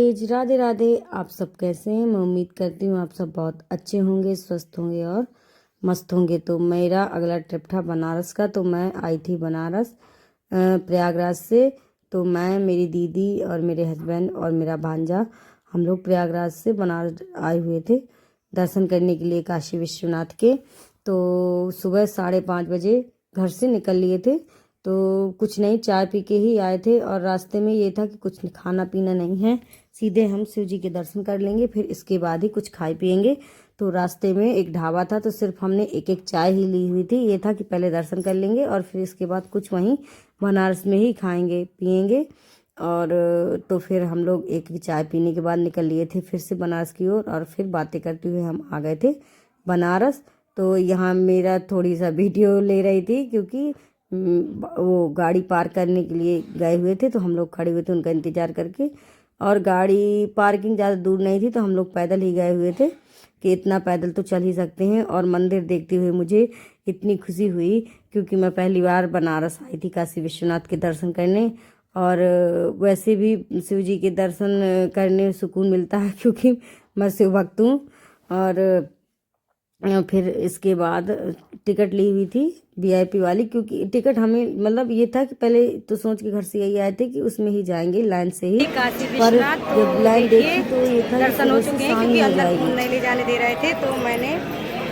Knowledge. Radhe Radhe. आप सब कैसे हैं? मैं उम्मीद करती हूँ आप सब बहुत अच्छे होंगे, स्वस्थ होंगे और मस्त होंगे। तो मेरा अगला ट्रिप था बनारस का। तो मैं आई थी बनारस प्रयागराज से। तो मैं, मेरी दीदी और मेरे हस्बैंड और मेरा भांजा, हम लोग प्रयागराज से बनारस आए हुए थे दर्शन करने के लिए काशी विश्वनाथ के। तो सुबह 5:30 बजे घर से निकल लिए थे। तो कुछ नहीं, चाय पी के ही आए थे और रास्ते में ये था कि कुछ खाना पीना नहीं है, सीधे हम शिव जी के दर्शन कर लेंगे, फिर इसके बाद ही कुछ खाए पिएंगे। तो रास्ते में एक ढाबा था, तो सिर्फ हमने एक एक चाय ही ली हुई थी। ये था कि पहले दर्शन कर लेंगे और फिर इसके बाद कुछ वहीं बनारस में ही खाएंगे पिएंगे। और तो फिर हम लोग एक एक चाय पीने के बाद निकल लिए थे फिर से बनारस की ओर, और फिर बातें करते हुए हम आ गए थे बनारस। तो यहाँ मेरा थोड़ी सा वीडियो ले रही थी क्योंकि वो गाड़ी पार्क करने के लिए गए हुए थे, तो हम लोग खड़े हुए थे उनका इंतज़ार करके। और गाड़ी पार्किंग ज़्यादा दूर नहीं थी, तो हम लोग पैदल ही गए हुए थे कि इतना पैदल तो चल ही सकते हैं। और मंदिर देखते हुए मुझे इतनी खुशी हुई क्योंकि मैं पहली बार बनारस आई थी काशी विश्वनाथ के दर्शन करने। और वैसे भी शिव जी के दर्शन करने में सुकून मिलता है क्योंकि मैं शिव भक्त हूँ। और फिर इसके बाद टिकट ली हुई थी वीआईपी वाली, क्योंकि टिकट हमें मतलब ये था कि पहले तो सोच के घर से यही आए थे कि उसमें ही जाएंगे लाइन से ही। काशी पर विश्वनाथ तो जब लाइन देखी तो ये था कि दर्शन हो सुबह से चुके हैं, शाम क्योंकि ही हो अंदर फोन जाएगी। नहीं ले जाने दे रहे थे। तो मैंने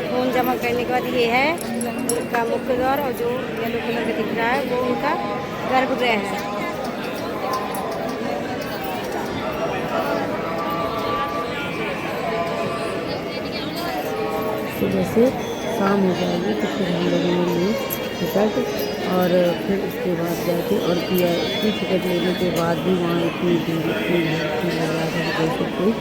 फोन जमा करने के बाद ये है उनका मुख्य द्वार, और जो येलो कलर का दिख रहा है वो उनका गर्भगृह है। सुबह से शाम हो जाएगी तो फिर हम लोगों ने ली टिकट, और फिर उसके बाद गए थे। और वीआईपी टिकट लेने के बाद भी वहाँ इतनी भीड़ थी, लग रहा था कि जैसे कोई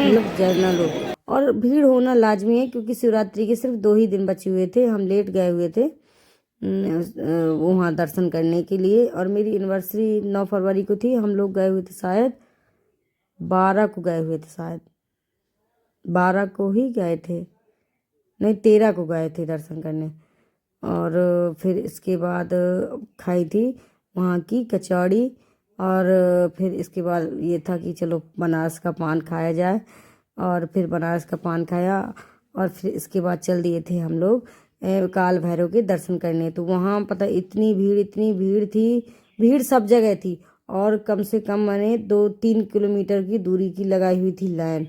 मतलब जर्नल हो। और भीड़ होना लाजमी है क्योंकि शिवरात्रि के सिर्फ 2 ही दिन बचे हुए थे, हम लेट गए हुए थे वहाँ दर्शन करने के लिए। और मेरी एनिवर्सरी 9 फरवरी को थी, हम लोग गए हुए थे शायद 12 को गए हुए थे, शायद 12 को ही गए थे, नहीं 13 को गए थे दर्शन करने। और फिर इसके बाद खाई थी वहाँ की कचौड़ी। और फिर इसके बाद ये था कि चलो बनारस का पान खाया जाए, और फिर बनारस का पान खाया। और फिर इसके बाद चल दिए थे हम लोग काल भैरव के दर्शन करने। तो वहाँ पता इतनी भीड़ थी, भीड़ सब जगह थी। और कम से कम मैंने 2-3 किलोमीटर की दूरी की लगाई हुई थी लाइन।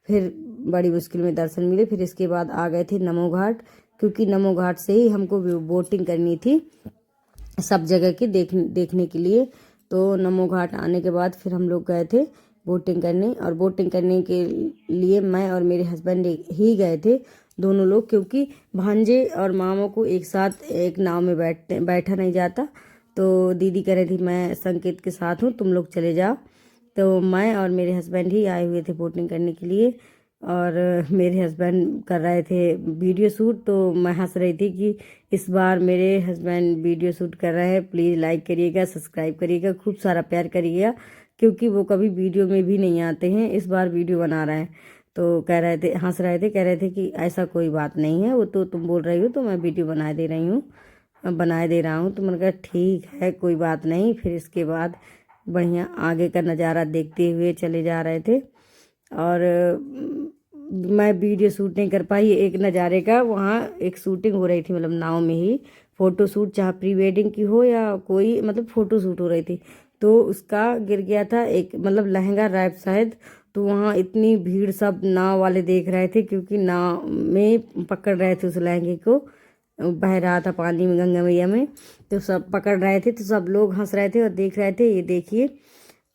फिर बड़ी मुश्किल में दर्शन मिले। फिर इसके बाद आ गए थे नमो घाट, क्योंकि नमो घाट से ही हमको बोटिंग करनी थी सब जगह की देखने के लिए। तो नमो घाट आने के बाद फिर हम लोग गए थे बोटिंग करने। और बोटिंग करने के लिए मैं और मेरे हस्बैंड ही गए थे, दोनों लोग, क्योंकि भांजे और मामों को एक साथ एक नाव में बैठा नहीं जाता। तो दीदी कह रही थी मैं संकेत के साथ हूँ, तुम लोग चले जाओ। तो मैं और मेरे हस्बैंड ही आए हुए थे बोटिंग करने के लिए। और मेरे हस्बैंड कर रहे थे वीडियो शूट। तो मैं हंस रही थी कि इस बार मेरे हस्बैंड वीडियो शूट कर रहे हैं, प्लीज़ लाइक करिएगा, सब्सक्राइब करिएगा, खूब सारा प्यार करिएगा, क्योंकि वो कभी वीडियो में भी नहीं आते हैं, इस बार वीडियो बना रहे हैं। तो कह रहे थे, हंस रहे थे, कह रहे थे कि ऐसा कोई बात नहीं है, वो तो तुम बोल रही हो तो मैं वीडियो बना दे रही हूँ, बनाए दे रहा हूँ। तो मैंने कहा ठीक है, कोई बात नहीं। फिर इसके बाद बढ़िया आगे का नज़ारा देखते हुए चले जा रहे थे। और मैं वीडियो शूट नहीं कर पाई एक नज़ारे का। वहाँ एक शूटिंग हो रही थी, मतलब नाव में ही फ़ोटो शूट, चाहे प्री वेडिंग की हो या कोई मतलब फ़ोटो शूट हो रही थी। तो उसका गिर गया था एक मतलब लहंगा रैप शायद। तो वहाँ इतनी भीड़, सब नाव वाले देख रहे थे क्योंकि नाव में पकड़ रहे थे उस लहंगे को, बह रहा था पानी में गंगा मैया में। तो सब पकड़ रहे थे, तो सब लोग हंस रहे थे और देख रहे थे, ये देखिए।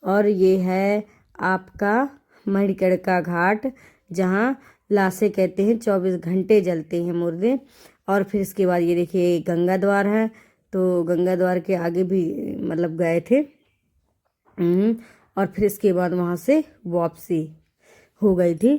और ये है आपका मणिकर्णिका घाट, जहाँ लाशें कहते हैं 24 घंटे जलते हैं मुर्दे। और फिर इसके बाद ये देखिए गंगा द्वार है। तो गंगा द्वार के आगे भी मतलब गए थे। और फिर इसके बाद वहाँ से वापसी हो गई थी।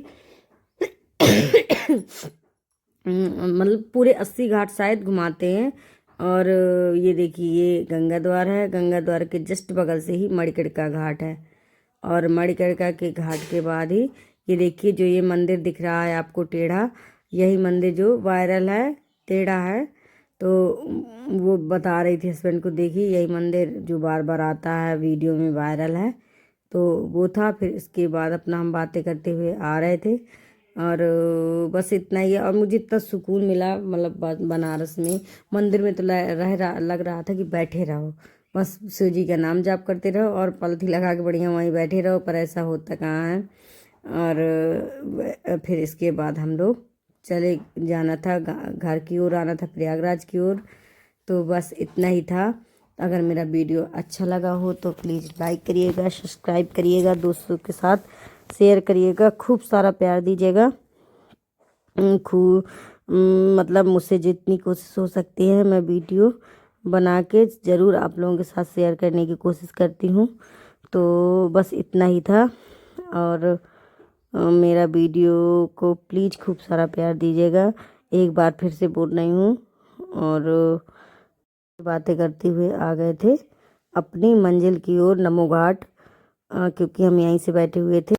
मतलब पूरे 80 घाट शायद घुमाते हैं। और ये देखिए ये गंगा द्वार है, गंगा द्वार के जस्ट बगल से ही मणिकर्णिका घाट है। और मणिकर्णिका के घाट के बाद ही ये देखिए जो ये मंदिर दिख रहा है आपको टेढ़ा, यही मंदिर जो वायरल है, टेढ़ा है। तो वो बता रही थी हस्बैंड को, देखिए यही मंदिर जो बार बार आता है वीडियो में वायरल है, तो वो था। फिर इसके बाद अपना हम बातें करते हुए आ रहे थे और बस इतना ही है। और मुझे इतना सुकून मिला, मतलब बनारस में मंदिर में तो लग रहा था कि बैठे रहो, बस शिव जी का नाम जाप करते रहो और पलथी लगा के बढ़िया वहीं बैठे रहो, पर ऐसा होता कहाँ है। और फिर इसके बाद हम लोग चले जाना था घर की ओर, आना था प्रयागराज की ओर। तो बस इतना ही था। अगर मेरा वीडियो अच्छा लगा हो तो प्लीज़ लाइक करिएगा, सब्सक्राइब करिएगा, दोस्तों के साथ शेयर करिएगा, खूब सारा प्यार दीजिएगा। मतलब मुझसे जितनी कोशिश हो सकती है मैं वीडियो बना के ज़रूर आप लोगों के साथ शेयर करने की कोशिश करती हूँ। तो बस इतना ही था। और मेरा वीडियो को प्लीज़ खूब सारा प्यार दीजिएगा। एक बार फिर से बोल रही हूँ। और बातें करते हुए आ गए थे अपनी मंजिल की ओर, नमो घाट, क्योंकि हम यहीं से बैठे हुए थे।